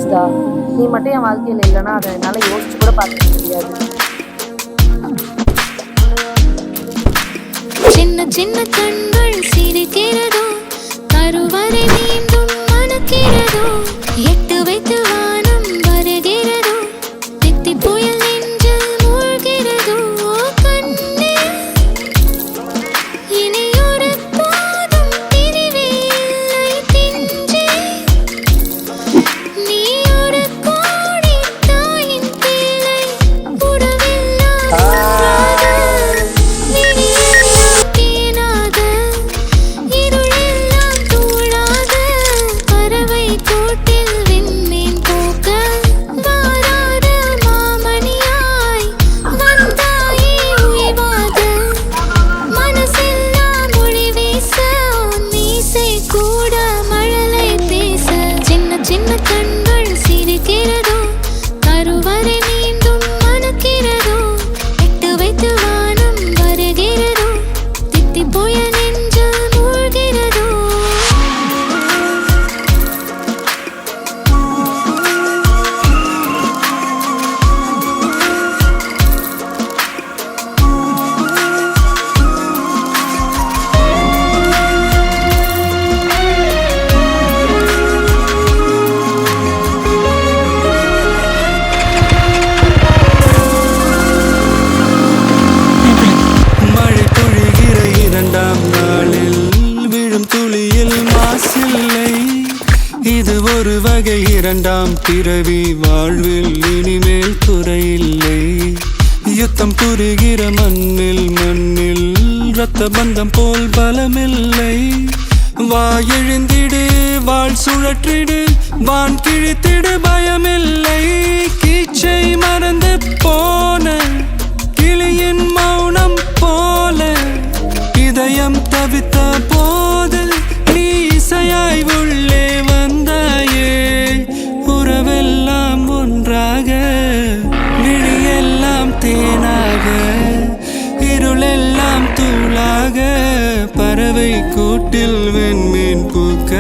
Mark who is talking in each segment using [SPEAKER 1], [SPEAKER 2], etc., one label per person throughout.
[SPEAKER 1] ப்ளீஸ்டா, நீ மட்டும் என் வாழ்க்கையில் இல்லைன்னா அதை என்னால் யோசிச்சு கூட பார்த்துக்க முடியாது.
[SPEAKER 2] சின்ன சின்ன கண்கள் சிரிக்கிறதோ, கருவறை மீண்டும் மணக்கிறதோ, எட்டு வைத்து வானம் வருகிறதோ, தித்தி புயல் நெஞ்சில் மூழ்கிறதோ. கண்ணே, இனி ஒரு போதும் பிரிவே இல்லை தின்றே. நீ ஒரு கோடி தாயின் பிள்ளை, உறவெல்லாம் ஒன்றாக, விழியெல்லாம் தேனாக, இருளெல்லாம் தூளாக, பறவை கூட்டில் விண்மீன் போக்க, வாராத மாமணியாய் வந்தாயே உயிர்வாக, மனசெல்லாம் மொழி வீச, மீசை கூட மழலை பேச. சின்ன சின்ன கண்கள் சிரிக்கிறதோ, கருவறை மீண்டும் மணக்கிறதோ, எட்டு வைத்து வானம் வருகிறதோ, தித்தி புயல் நெஞ்சில் மூழ்கிறதோ.
[SPEAKER 3] மழை பொழிகிற இரண்டாம் நாளில் விழும் துளியில் மாசில்லை. இது ஒரு வகை இரண்டாம் பிறவி, வாழ்வில் இனிமேல் குறையில்லை. யுத்தம் புரிகிற மண்ணில் இரத்த பந்தம் போல் பலமில்லை. வா எழுந்திடு, வாழ் சுழற்றிடு, வான் கிழித்திடு, பயமில்லை. கீச்சை மறந்து போன கிளியின் மௌனம் போல, இதயம் தவித்த போது நீ இசையாய் உள்ளே வந்தாயே. உறவெல்லாம் ஒன்றாக, விழியெல்லாம் தேனாக, இருளெல்லாம் தூளாக, பறவை கூட்டில் வெண்மீன் பூக்க.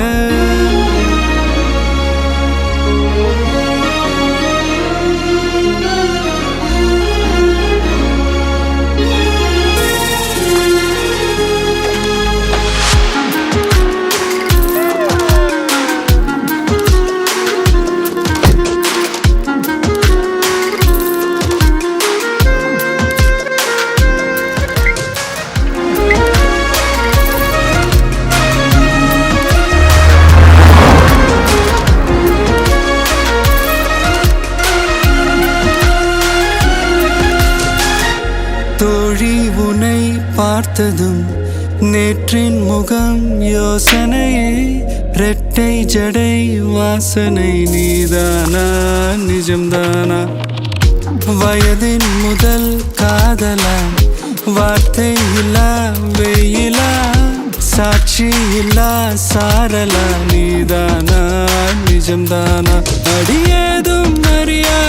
[SPEAKER 3] தோழி உன்னை பார்த்ததும் நேற்றின் முகம் யோசனையே, ரெட்டை ஜடை வாசனை நீதானா நிஜம்தானா? வயதின் முதல் காதலா, வார்த்தை இல்லா வெயிலா, சாட்சி இல்லா சாரலா, நீதானா நிஜம்தானா? அடியேதும் அறியா